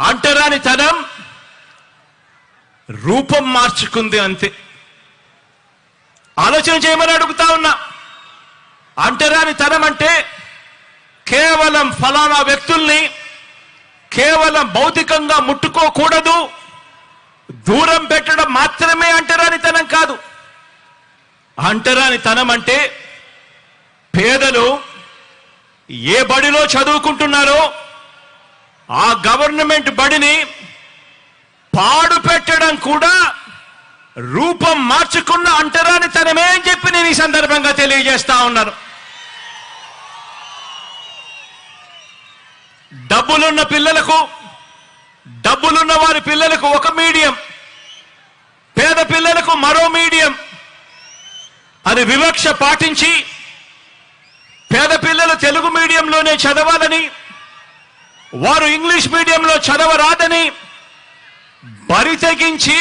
అంటరానితనం రూపం మార్చుకుంది అంతే. ఆలోచన చేయమని అడుగుతా ఉన్నా. అంటరానితనం అంటే కేవలం ఫలానా వ్యక్తుల్ని కేవలం భౌతికంగా ముట్టుకోకూడదు, దూరం పెట్టడం మాత్రమే అంటరానితనం కాదు. అంటరానితనం అంటే పేదలు ఏ బడిలో చదువుకుంటున్నారో ఆ గవర్నమెంట్ బడిని పాడు పెట్టడం కూడా రూపం మార్చుకున్న అంటరానితనమే అని చెప్పి నేను ఈ సందర్భంగా తెలియజేస్తా ఉన్నాను. డబ్బులున్న పిల్లలకు, డబ్బులున్న వారి పిల్లలకు ఒక మీడియం, పేద పిల్లలకు మరో మీడియం అని వివక్ష పాటించి పేద పిల్లలు తెలుగు మీడియంలోనే చదవాలని, వారు ఇంగ్లీష్ మీడియంలో చదవరాదని బరి తెగించి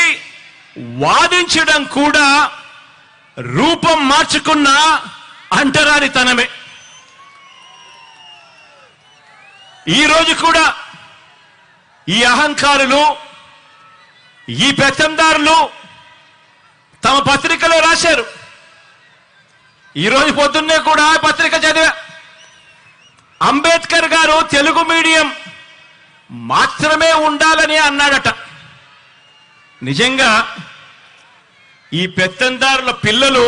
వాదించడం కూడా రూపం మార్చుకున్న అంటరానితనమే. ఈరోజు కూడా ఈ అహంకారులు, ఈ పెత్తందారులు తమ పత్రికలో రాశారు. ఈరోజు పొద్దున్నే కూడా పత్రిక చదివా. అంబేద్కర్ గారు తెలుగు మీడియం మాత్రమే ఉండాలని అన్నాడట. నిజంగా ఈ పెత్తందారుల పిల్లలు,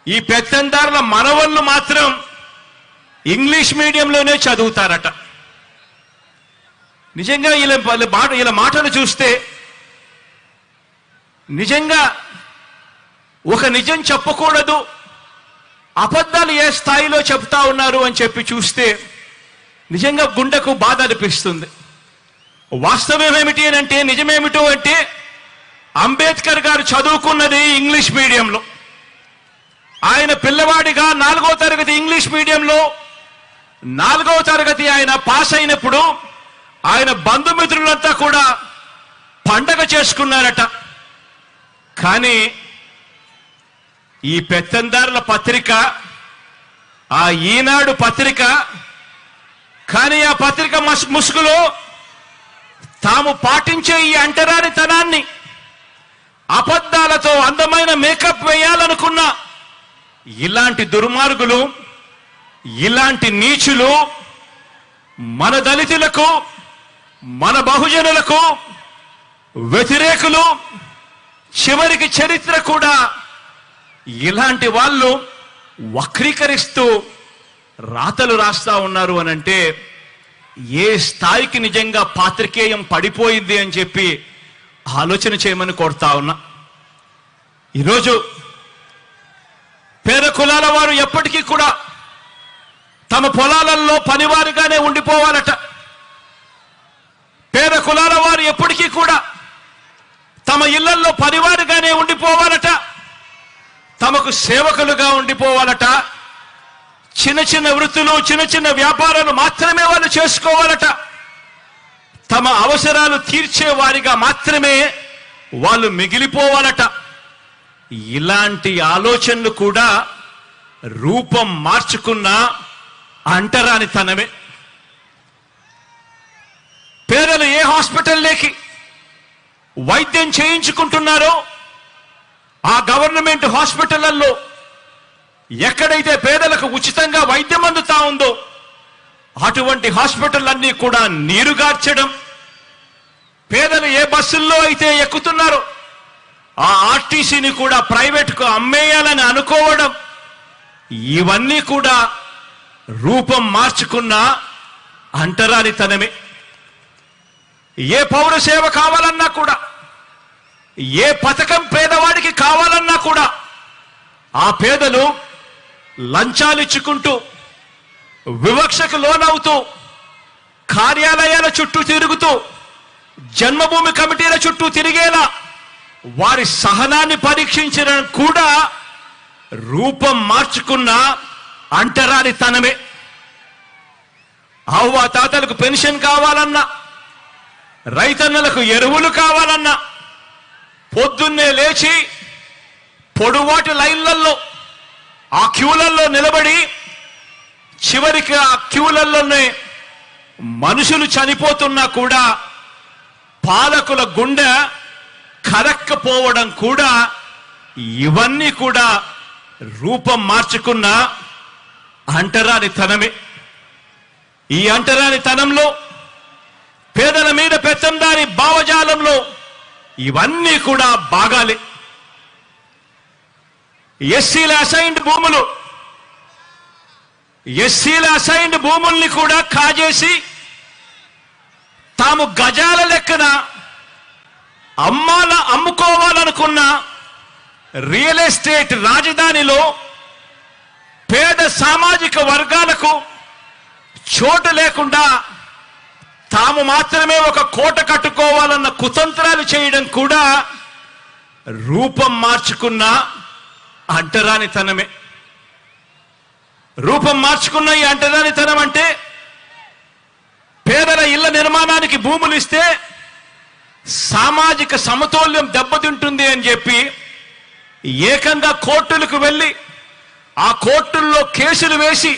ఈ పెత్తందారుల మనవళ్ళు మాత్రం ఇంగ్లీష్ మీడియంలోనే చదువుతారట. నిజంగా ఇలా మాటలు చూస్తే నిజంగా ఒక నిజం చెప్పకూడదు, అబద్ధాలు ఏ స్థాయిలో చెప్తా ఉన్నారు అని చెప్పి చూస్తే నిజంగా గుండెకు బాధ అనిపిస్తుంది. వాస్తవం ఏమిటి అని అంటే, నిజమేమిటో అంటే, అంబేద్కర్ గారు చదువుకున్నది ఇంగ్లీష్ మీడియంలో. ఆయన పిల్లవాడిగా 4వ తరగతి ఇంగ్లీష్ మీడియంలో 4వ తరగతి ఆయన పాస్ అయినప్పుడు ఆయన బంధుమిత్రులంతా కూడా పండగ చేసుకున్నారట. కానీ ఈ పెత్తందారుల పత్రిక, ఆ ఈనాడు పత్రిక, కానీ ఆ పత్రిక ముసుగులో తాము పాటించే ఈ అంటరానితనాన్ని, అబద్ధాలతో అందమైన మేకప్ వేయాలనుకున్న ఇలాంటి దుర్మార్గులు, ఇలాంటి నీచులు మన దళితులకు, మన బహుజనులకు వ్యతిరేకులు, చివరికి చరిత్ర కూడా ఇలాంటి వాళ్ళు వక్రీకరిస్తూ రాతలు రాస్తా ఉన్నారు అనంటే ఏ స్థాయికి నిజంగా పాత్రికేయం పడిపోయింది అని చెప్పి ఆలోచన చేయమని కోరుతా ఉన్నా. ఈరోజు పేద కులాల వారు ఎప్పటికీ కూడా తమ పొలాలలో పనివారిగానే ఉండిపోవాలట. పేద కులాల వారు ఎప్పటికీ కూడా తమ ఇళ్లల్లో పనివారిగానే ఉండిపోవాలట. తమకు సేవకులుగా ఉండిపోవాలట. చిన్న చిన్న వృత్తులు, చిన్న చిన్న వ్యాపారాలు మాత్రమే వాళ్ళు చేసుకోవాలట. తమ అవసరాలు తీర్చే వారిగా మాత్రమే వాళ్ళు మిగిలిపోవాలట. ఇలాంటి ఆలోచనలు కూడా రూపం మార్చుకున్న అంటరానితనమే. పేదలు ఏ హాస్పిటల్లోకి వైద్యం చేయించుకుంటున్నారో ఆ గవర్నమెంట్ హాస్పిటళ్లలో ఎక్కడైతే పేదలకు ఉచితంగా వైద్యం అందుతా ఉందో అటువంటి హాస్పిటల్ కూడా నీరుగార్చడం, పేదలు ఏ బస్సుల్లో అయితే ఎక్కుతున్నారో ఆ ఆర్టీసీని కూడా ప్రైవేట్కు అమ్మేయాలని అనుకోవడం, ఇవన్నీ కూడా రూపం మార్చుకున్న అంటరానితనమే. ఏ పౌర సేవ కావాలన్నా కూడా, ఏ పథకం పేదవాడికి కావాలన్నా కూడా ఆ పేదలు లంచాలిచ్చుకుంటూ, వివక్షకు లోనవుతూ, కార్యాలయాల చుట్టూ తిరుగుతూ, జన్మభూమి కమిటీల చుట్టూ తిరిగేలా వారి సహనాన్ని పరీక్షించడం కూడా రూపం మార్చుకున్న అంటరానితనమే. అవ్వ తాతలకు పెన్షన్ కావాలన్నా, రైతన్నలకు ఎరువులు కావాలన్నా పొద్దున్నే లేచి పొడువాటి లైన్లలో ఆ క్యూలలో నిలబడి చివరికి ఆ క్యూలలోనే మనుషులు చనిపోతున్నా కూడా పాలకుల గుండె కరక్కపోవడం కూడా ఇవన్నీ కూడా రూపం మార్చుకున్న అంటరానితనమే. ఈ అంటరానితనంలో పేదల మీద పెత్తందారి భావజాలంలో ఇవన్నీ కూడా భాగాలే. ఎస్సీల అసైన్డ్ భూముల్ని కూడా కాజేసి తాము గజాల లెక్కన అమ్ముకోవాలనుకున్న రియల్ ఎస్టేట్ రాజధానిలో పేద సామాజిక వర్గాలకు చోటు లేకుండా తాము మాత్రమే ఒక కోట కట్టుకోవాలన్న కుతంత్రాలు చేయడం కూడా రూపం మార్చుకున్న అంటరానితనమే. రూపం మార్చుకున్న ఈ అంటరానితనం అంటే పేదల ఇళ్ల నిర్మాణానికి భూములు ఇస్తే సామాజిక సమతౌల్యం దెబ్బతింటుంది అని చెప్పి ఏకంగా కోర్టులకు వెళ్ళి ఆ కోర్టుల్లో కేసులు వేసి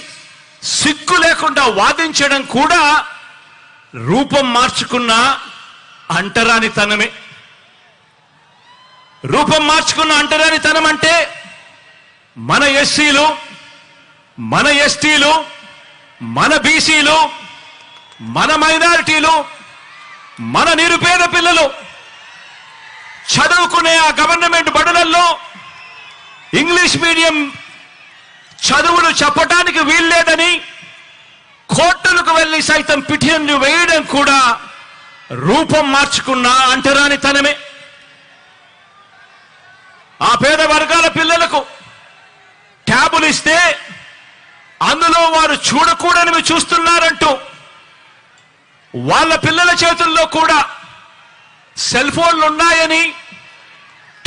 సిగ్గు లేకుండా వాదించడం కూడా రూపం మార్చుకున్న అంటరానితనమే. రూపం మార్చుకున్న అంటరానితనం అంటే మన ఎస్సీలు, మన ఎస్టీలు, మన బీసీలు, మన మైనారిటీలు, మన నిరుపేద పిల్లలు చదువుకునే ఆ గవర్నమెంట్ బడులలో ఇంగ్లీష్ మీడియం చదువులు చెప్పడానికి వీల్లేదని కోర్టులకు వెళ్లి సైతం పిటిషన్లు వేయడం కూడా రూపం మార్చుకున్న అంటరానితనమే. ఆ పేద వర్గాల పిల్లలకు ట్యాబులు ఇస్తే అందులో వారు చూడకూడనివి చూస్తున్నారంటూ వాళ్ళ పిల్లల చేతుల్లో కూడా సెల్ ఫోన్లు ఉన్నాయని,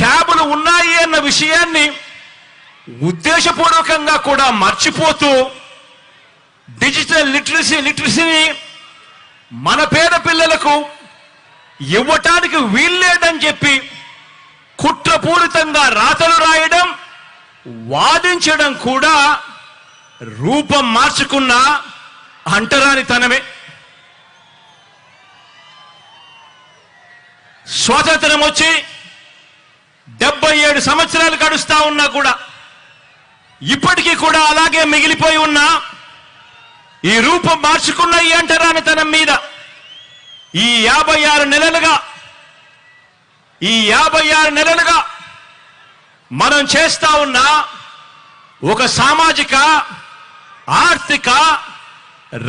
ట్యాబులు ఉన్నాయి అన్న విషయాన్ని ఉద్దేశపూర్వకంగా కూడా మర్చిపోతూ డిజిటల్ లిటరసీని మన పేద పిల్లలకు ఇవ్వటానికి వీల్లేదని చెప్పి కుట్రపూరితంగా రాతలు రాయడం, వాదించడం కూడా రూపం మార్చుకున్న అంటరానితనమే. స్వాతంత్రం వచ్చి 77 సంవత్సరాలు గడుస్తా ఉన్నా కూడా ఇప్పటికీ కూడా అలాగే మిగిలిపోయి ఉన్న ఈ రూపం మార్చుకున్న ఈ అంటరానితనం మీద ఈ 56 నెలలుగా మనం చేస్తా ఉన్న ఒక సామాజిక, ఆర్థిక,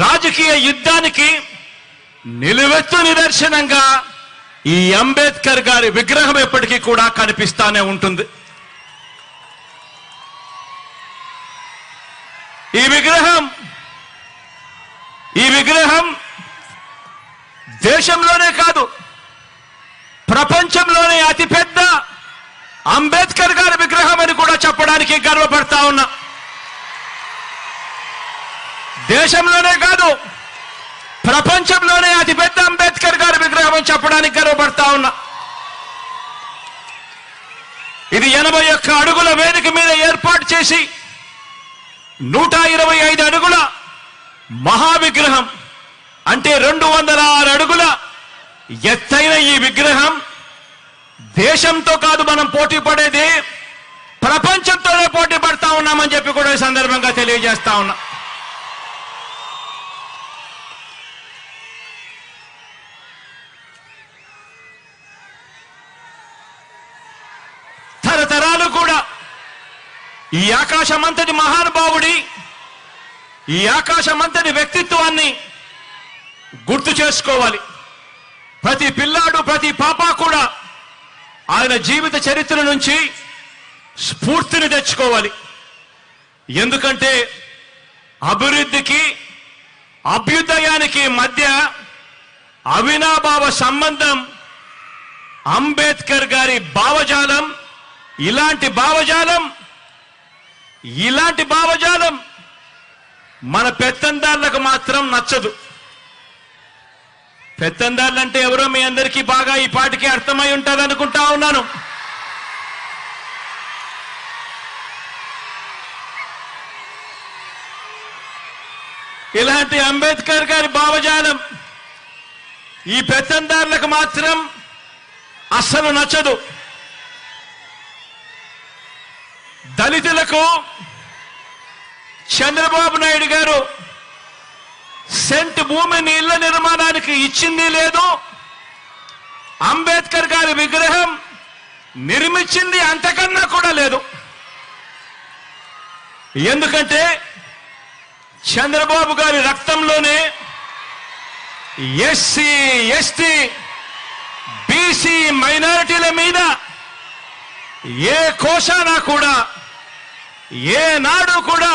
రాజకీయ యుద్ధానికి నిలువెత్తు నిదర్శనంగా ఈ అంబేద్కర్ గారి విగ్రహం ఎప్పటికీ కూడా కనిపిస్తానే ఉంటుంది. ఈ విగ్రహం దేశంలోనే కాదు ప్రపంచంలోనే అతిపెద్ద అంబేద్కర్ గారి విగ్రహం అని కూడా చెప్పడానికి గర్వపడతా ఉన్నా. దేశంలోనే కాదు ప్రపంచంలోనే అతిపెద్ద అంబేద్కర్ గారి విగ్రహం అని చెప్పడానికి గర్వపడతా ఉన్నా. ఇది 81 అడుగుల వేదిక మీద ఏర్పాటు చేసి 125 అడుగుల మహావిగ్రహం అంటే 206 అడుగుల ఎత్తైన ఈ విగ్రహం దేశంతో కాదు మనం పోటీ పడేది, ప్రపంచంతోనే పోటీ పడతా ఉన్నామని చెప్పి కూడా ఈ సందర్భంగా తెలియజేస్తా ఉన్నా. తరతరాలు కూడా ఈ ఆకాశమంతటి మహానుభావుడి, ఈ ఆకాశమంతటి వ్యక్తిత్వాన్ని గుర్తు చేసుకోవాలి. ప్రతి పిల్లాడు, ప్రతి పాప కూడా ఆయన జీవిత చరిత్ర నుంచి స్ఫూర్తిని తెచ్చుకోవాలి. ఎందుకంటే అభివృద్ధికి, అభ్యుదయానికి మధ్య అవినాభావ సంబంధం అంబేద్కర్ గారి భావజాలం. ఇలాంటి భావజాలం మన పెత్తందారులకు మాత్రం నచ్చదు. పెత్తందారులు అంటే ఎవరో మీ అందరికీ బాగా ఈ పాటికి అర్థమై ఉంటుంది అనుకుంటా ఉన్నాను. ఇలాంటి అంబేద్కర్ గారి భావజాలం ఈ పెత్తందారులకు మాత్రం అస్సలు నచ్చదు. దళితులకు చంద్రబాబు నాయుడు గారు సెంట్ భూమిని ఇళ్ల నిర్మాణానికి ఇచ్చింది లేదు, అంబేద్కర్ గారి విగ్రహం నిర్మించింది అంతకన్నా కూడా లేదు. ఎందుకంటే చంద్రబాబు గారి రక్తంలోనే ఎస్సీ, ఎస్టీ, బీసీ మైనారిటీల మీద ఏ కోశానా కూడా ఏనాడు కూడా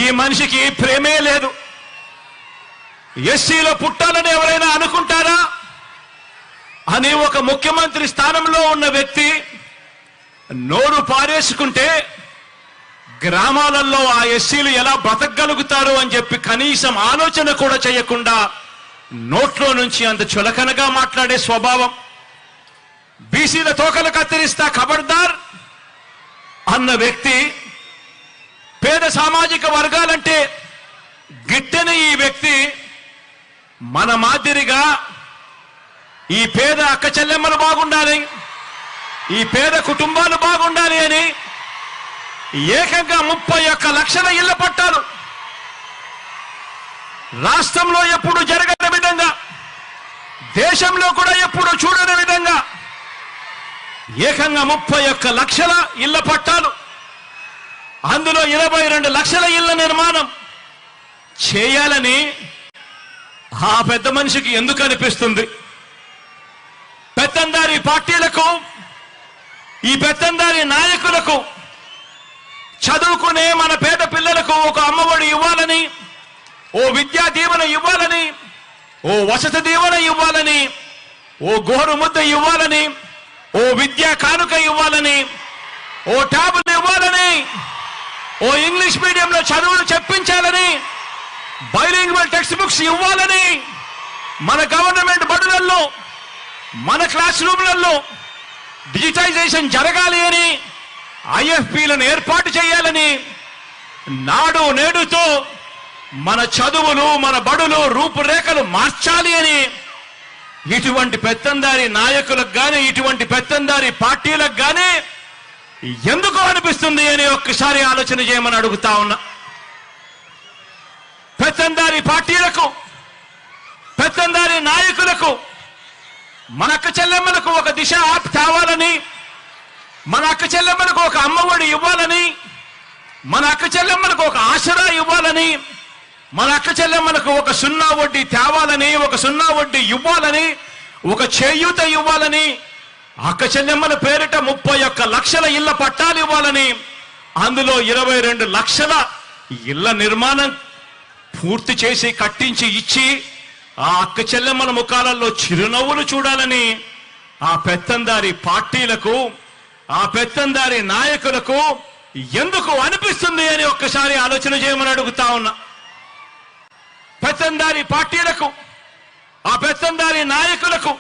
ఈ మనిషికి ప్రేమే లేదు. ఎస్సీలో పుట్టాలని ఎవరైనా అనుకుంటారా అని ఒక ముఖ్యమంత్రి స్థానంలో ఉన్న వ్యక్తి నోరు పారేసుకుంటే గ్రామాలలో ఆ ఎస్సీలు ఎలా బ్రతకగలుగుతారు అని చెప్పి కనీసం ఆలోచన కూడా చేయకుండా నోట్లో నుంచి అంత చులకనగా మాట్లాడే స్వభావం. బీసీల తోకలు కత్తిరిస్తా ఖబర్దార్ అన్న వ్యక్తి, పేద సామాజిక వర్గాలంటే గిట్టని ఈ వ్యక్తి మన మాదిరిగా ఈ పేద అక్క చెల్లెమ్మలు బాగుండాలి, ఈ పేద కుటుంబాలు బాగుండాలి అని ఏకంగా 31 లక్షల ఇళ్ల పట్టాలు రాష్ట్రంలో ఎప్పుడు జరగని విధంగా, దేశంలో కూడా ఎప్పుడు చూడని విధంగా ఏకంగా 31 లక్షల ఇళ్ల పట్టాలు, అందులో 22 లక్షల ఇళ్ల నిర్మాణం చేయాలని ఆ పెద్ద మనిషికి ఎందుకు అనిపిస్తుంది? పెత్తందారి పార్టీలకు, ఈ పెత్తందారి నాయకులకు చదువుకునే మన పేద పిల్లలకు ఒక అమ్మఒడి ఇవ్వాలని, ఓ విద్యా దీవెన ఇవ్వాలని, ఓ వసతి దీవెన ఇవ్వాలని, ఓ గోరు ముద్ద ఇవ్వాలని, ఓ విద్యా కానుక ఇవ్వాలని, ఓ ట్యాబులు ఇవ్వాలని, ఓ ఇంగ్లీష్ మీడియంలో చదువులు చెప్పించాలని, బైలింగ్వల్ టెక్స్ట్ బుక్స్ ఇవ్వాలని, మన గవర్నమెంట్ బడులలో మన క్లాస్ రూమ్లలో డిజిటైజేషన్ జరగాలి అని, ఐఎఫ్పీలను ఏర్పాటు చేయాలని, నాడు నేడుతో మన చదువులు మన బడులు రూపురేఖలు మార్చాలి అని ఇటువంటి పెత్తందారి నాయకులకు గాని, ఇటువంటి పెత్తందారి పార్టీలకు గాని ఎందుకు అనిపిస్తుంది అని ఒక్కసారి ఆలోచన చేయమని అడుగుతా ఉన్నా. పెత్తందారి పార్టీలకు, పెత్తందారి నాయకులకు మన అక్క చెల్లెమ్మలకు ఒక దిశ ఆప్ తేవాలని, మన అక్క చెల్లెమ్మలకు ఒక అమ్మఒడి ఇవ్వాలని, మన అక్క చెల్లెమ్మలకు ఒక ఆసరా ఇవ్వాలని, మన అక్క చెల్లెమ్మలకు ఒక 0 వడ్డీ తేవాలని, ఒక 0 వడ్డీ ఇవ్వాలని, ఒక చేయూత ఇవ్వాలని, అక్క చెల్లెమ్మల పేరిట 31 లక్షల ఇళ్ల పట్టాలు ఇవ్వాలని, అందులో 22 లక్షల ఇళ్ల నిర్మాణం పూర్తి చేసి కట్టించి ఇచ్చి ఆ అక్క చెల్లెమ్మల ముఖాలలో చిరునవ్వులు చూడాలని ఆ పెత్తందారి పార్టీలకు, ఆ పెత్తందారి నాయకులకు ఎందుకు అనిపిస్తుంది అని ఒక్కసారి ఆలోచన చేయమని అడుగుతా ఉన్నా. పెత్తందారి పార్టీలకు, ఆ పెత్తందారి నాయకులకు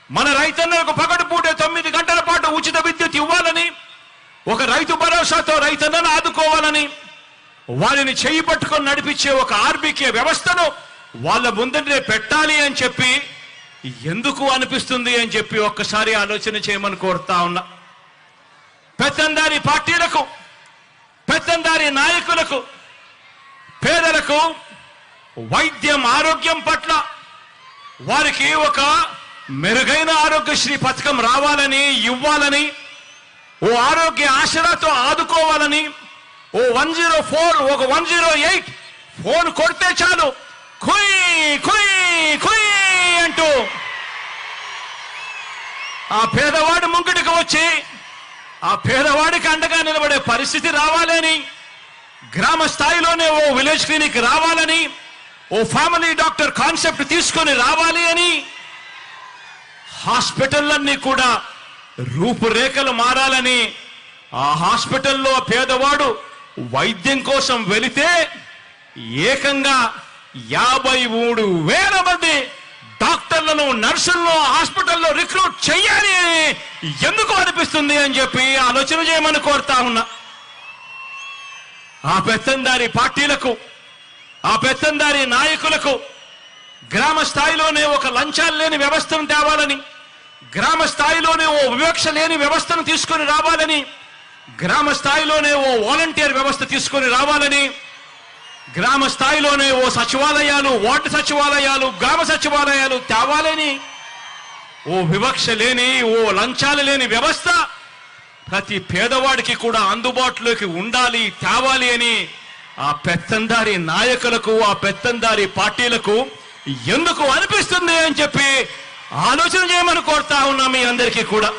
మన రైతన్నలకు పగటిపూట 9 గంటల పాటు ఉచిత విద్యుత్ ఇవ్వాలని, ఒక రైతు భరోసాతో రైతన్నను ఆదుకోవాలని, వారిని చేయి పట్టుకొని నడిపించే ఒక ఆర్బీకే వ్యవస్థను వాళ్ళ ముందరే పెట్టాలి అని చెప్పి ఎందుకు అనిపిస్తుంది అని చెప్పి ఒక్కసారి ఆలోచన చేయమని కోరుతా ఉన్నా. పెత్తందారి పార్టీలకు, పెత్తందారి నాయకులకు, పేదలకు వైద్యం ఆరోగ్యం పట్ల వారికి ఒక మెరుగైన ఆరోగ్యశ్రీ పథకం రావాలని, ఇవ్వాలని, ఓ ఆరోగ్య ఆసరాతో ఆదుకోవాలని, ఓ 104 ఒక 108 ఫోన్ కొడితే చాలు కుయ్ కుయ్ కుయ్ అంటూ ఆ పేదవాడి ముంగిటికి వచ్చి ఆ పేదవాడికి అండగా నిలబడే పరిస్థితి రావాలని, గ్రామ స్థాయిలోనే ఓ విలేజ్ క్లినిక్ రావాలని, ఓ ఫ్యామిలీ డాక్టర్ కాన్సెప్ట్ తీసుకొని రావాలి అని, హాస్పిటల్లన్నీ కూడా రూపురేఖలు మారాలని, ఆ హాస్పిటల్లో పేదవాడు వైద్యం కోసం వెళితే ఏకంగా 53,000 మంది డాక్టర్లను, నర్సులను హాస్పిటల్లో రిక్రూట్ చేయాలి అని ఎందుకు అనిపిస్తుంది అని చెప్పి ఆలోచన చేయమని కోరుతా ఉన్నా. ఆ పెత్తందారి పార్టీలకు, ఆ పెత్తందారి నాయకులకు గ్రామ స్థాయిలోనే ఒక లంచాలు లేని వ్యవస్థను తేవాలని, గ్రామ స్థాయిలోనే ఓ వివక్ష లేని వ్యవస్థను తీసుకొని రావాలని, గ్రామ స్థాయిలోనే ఓ వాలంటీర్ వ్యవస్థ తీసుకొని రావాలని, గ్రామ స్థాయిలోనే ఓ సచివాలయాలు, వార్డు సచివాలయాలు, గ్రామ సచివాలయాలు తేవాలని, ఓ వివక్ష లేని, ఓ లంచాలు లేని వ్యవస్థ ప్రతి పేదవాడికి కూడా అందుబాటులోకి ఉండాలి, తేవాలి అని ఆ పెత్తందారి నాయకులకు, ఆ పెత్తందారి పార్టీలకు ఎందుకు అనిపిస్తుంది అని చెప్పి ఆలోచన చేయమని కోరుతా ఉన్నాం మీ అందరికీ కూడా.